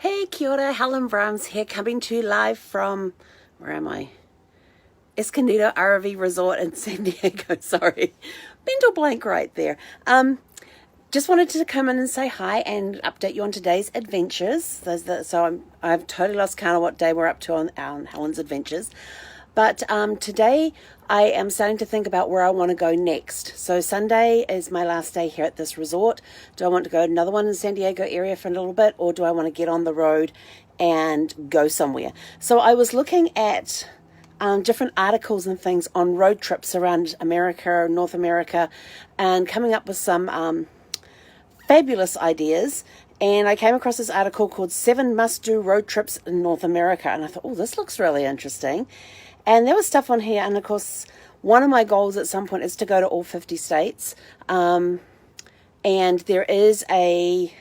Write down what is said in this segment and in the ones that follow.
Hey, kia ora, Helen Brahms here, coming to you live from, where am I? Escondido RV Resort in San Diego, sorry. Mental blank right there. Just wanted to come in and say hi and update you on today's adventures. I've totally lost count of what day we're up to on Helen's adventures. But today I am starting to think about where I want to go next. So Sunday is my last day here at this resort. Do I want to go to another one in the San Diego area for a little bit, or do I want to get on the road and go somewhere? So I was looking at different articles and things on road trips around America, North America, and coming up with some fabulous ideas. And I came across this article called 7 Must-Do Road Trips in North America. And I thought, oh, this looks really interesting. And there was stuff on here. And, of course, one of my goals at some point is to go to all 50 states. And there is a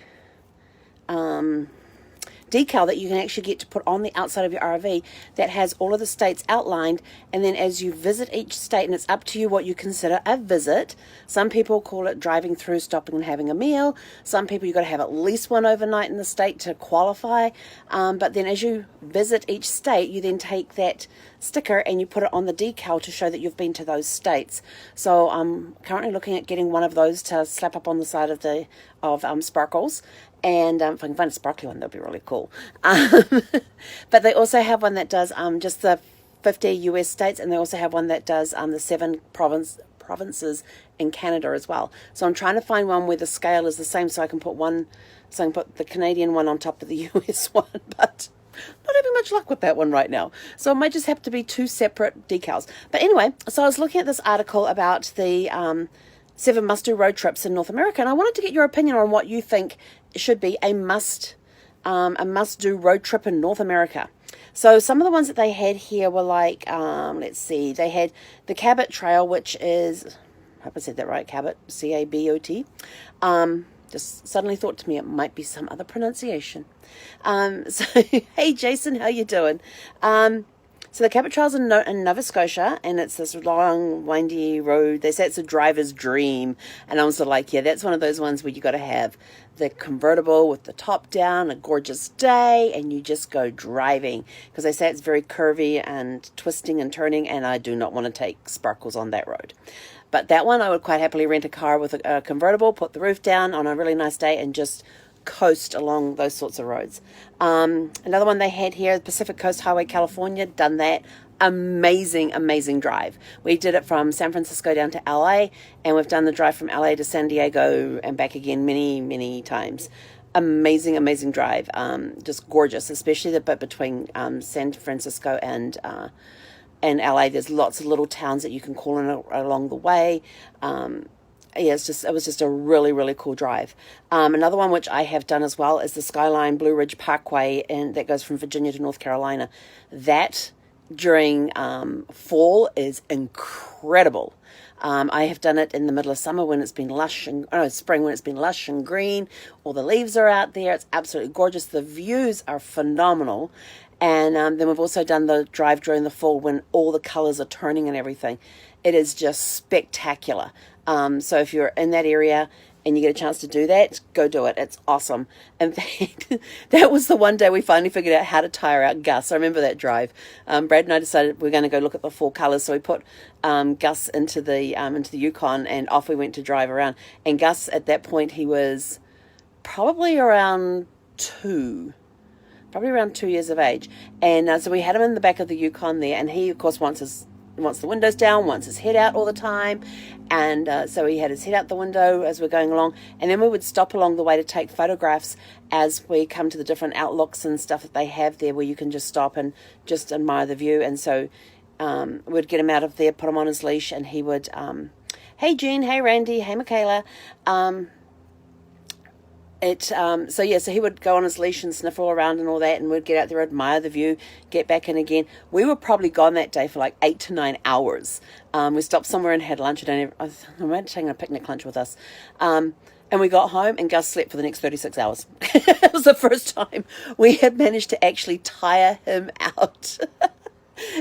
decal that you can actually get to put on the outside of your RV that has all of the states outlined, and then as you visit each state, and it's up to you what you consider a visit. Some people call it driving through, stopping and having a meal. Some people, you've got to have at least one overnight in the state to qualify. But then as you visit each state, you then take that sticker and you put it on the decal to show that you've been to those states. So I'm currently looking at getting one of those to slap up on the side of Sparkles. And if I can find a sparkly one, that'd be really cool. But they also have one that does just the 50 US states, and they also have one that does the 7 provinces in Canada as well. So I'm trying to find one where the scale is the same, so I can put the Canadian one on top of the US one, but not having much luck with that one right now. So it might just have to be 2 separate decals. But anyway, so I was looking at this article about the 7 must-do road trips in North America, and I wanted to get your opinion on what you think should be a must-do road trip in North America. So some of the ones that they had here were like, let's see, they had the Cabot Trail, which is, I hope I said that right, Cabot, C-A-B-O-T. Just suddenly thought to me it might be some other pronunciation. So, hey Jason, how you doing? So the Cabot Trail's in Nova Scotia, and it's this long, windy road. They say it's a driver's dream, and I was sort of like, yeah, that's one of those ones where you got to have the convertible with the top down, a gorgeous day, and you just go driving, because they say it's very curvy and twisting and turning, and I do not want to take Sparkles on that road. But that one, I would quite happily rent a car with a convertible, put the roof down on a really nice day, and just coast along those sorts of roads. Another one they had here, Pacific Coast Highway, California, done that. Amazing drive. We did it from San Francisco down to LA, and we've done the drive from LA to San Diego and back again many times. Amazing drive. Just gorgeous, especially the bit between San Francisco and LA. There's lots of little towns that you can call in along the way. Yeah, it was just a really cool drive. Another one which I have done as well is the Skyline Blue Ridge Parkway, and that goes from Virginia to North Carolina. That during fall is incredible. I have done it in the middle of summer when it's been spring when it's been lush and green. All the leaves are out there. It's absolutely gorgeous. The views are phenomenal. And then we've also done the drive during the fall when all the colors are turning and everything. It is just spectacular. So if you're in that area and you get a chance to do that, go do it. It's awesome. In fact, that was the one day we finally figured out how to tire out Gus. I remember that drive. Brad and I decided we're going to go look at the 4 colors. So we put Gus into the Yukon, and off we went to drive around. And Gus, at that point, he was probably around 2 years of age. And so we had him in the back of the Yukon there, and he, of course, wants the windows down, wants his head out all the time. And so he had his head out the window as we're going along. And then we would stop along the way to take photographs as we come to the different outlooks and stuff that they have there, where you can just stop and just admire the view. And so we'd get him out of there, put him on his leash, and he would, hey Jean, hey Randy, hey Michaela. So he would go on his leash and sniffle around and all that, and we'd get out there, admire the view, get back in again. We were probably gone that day for like 8 to 9 hours. We stopped somewhere and had lunch. I might have taken a picnic lunch with us. And we got home, and Gus slept for the next 36 hours. It was the first time we had managed to actually tire him out.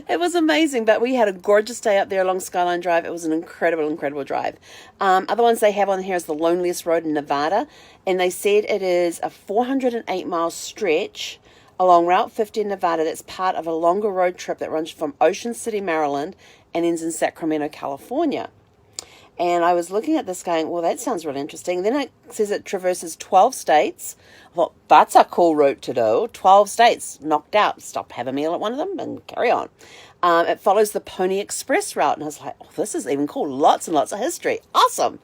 It was amazing, but we had a gorgeous day up there along Skyline Drive. It was an incredible, incredible drive. Other ones they have on here is the loneliest road in Nevada, and they said it is a 408-mile stretch along Route 50 in Nevada that's part of a longer road trip that runs from Ocean City, Maryland, and ends in Sacramento, California. And I was looking at this going, well, that sounds really interesting. Then it says it traverses 12 states. I thought, that's a cool route to do. 12 states, knocked out. Stop, have a meal at one of them, and carry on. It follows the Pony Express route. And I was like, oh, this is even cool. Lots and lots of history. Awesome.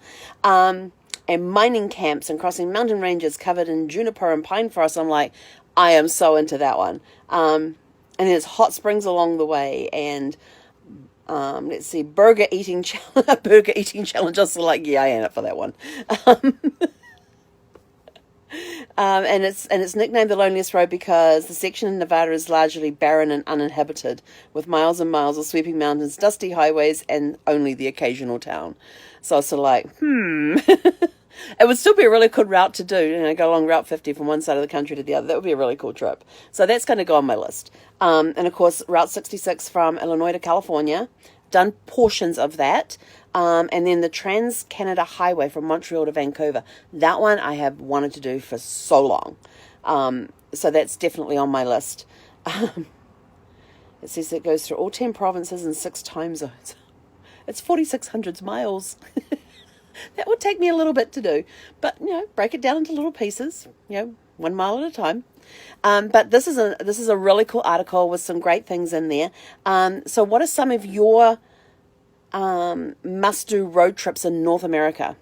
And mining camps and crossing mountain ranges covered in juniper and pine forest. I'm like, I am so into that one. And there's hot springs along the way, and let's see, burger eating challenge. I was like, yeah, I am up for that one. And it's nicknamed the loneliest road because the section in Nevada is largely barren and uninhabited, with miles and miles of sweeping mountains, dusty highways, and only the occasional town. So I was sort of like, It would still be a really cool route to do, go along Route 50 from one side of the country to the other. That would be a really cool trip. So that's going to go on my list. And of course, Route 66 from Illinois to California, done portions of that. And then the Trans-Canada Highway from Montreal to Vancouver. That one I have wanted to do for so long. So that's definitely on my list. It says it goes through all 10 provinces and 6 time zones. It's 4,600 miles. That would take me a little bit to do, but break it down into little pieces, 1 mile at a time. But this is a really cool article with some great things in there. So what are some of your must-do road trips in North America?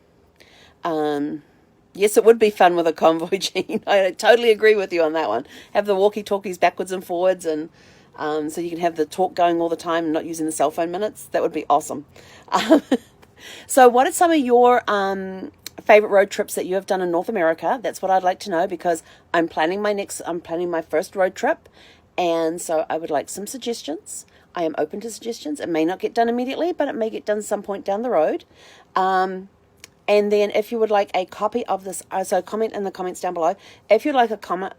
Yes, it would be fun with a convoy, Jean. I totally agree with you on that one. Have the walkie-talkies backwards and forwards, and so you can have the talk going all the time and not using the cell phone minutes. That would be awesome. So what are some of your favorite road trips that you have done in North America? That's what I'd like to know, because I'm planning my first road trip, and so I would like some suggestions. I am open to suggestions. It may not get done immediately, but it may get done some point down the road. And then if you would like a copy of this, so comment in the comments down below. If you'd like a comment,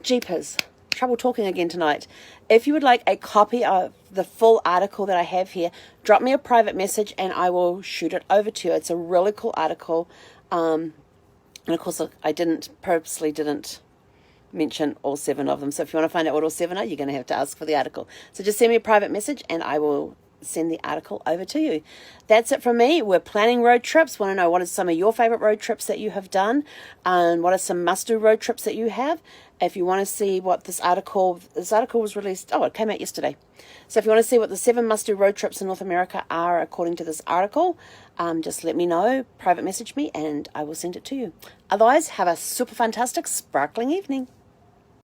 Jeepers. Trouble talking again tonight. If you would like a copy of the full article that I have here, drop me a private message and I will shoot it over to you. It's a really cool article. And of course, I purposely didn't mention all 7 of them. So if you want to find out what all 7 are, you're going to have to ask for the article. So just send me a private message and I will send the article over to you. That's it from me. We're planning road trips. Want to know what are some of your favorite road trips that you have done, and what are some must-do road trips that you have. If you want to see what this article was released, it came out yesterday. So if you want to see what the 7 must-do road trips in North America are according to this article, just let me know, private message me, and I will send it to you. Otherwise, have a super fantastic, sparkling evening.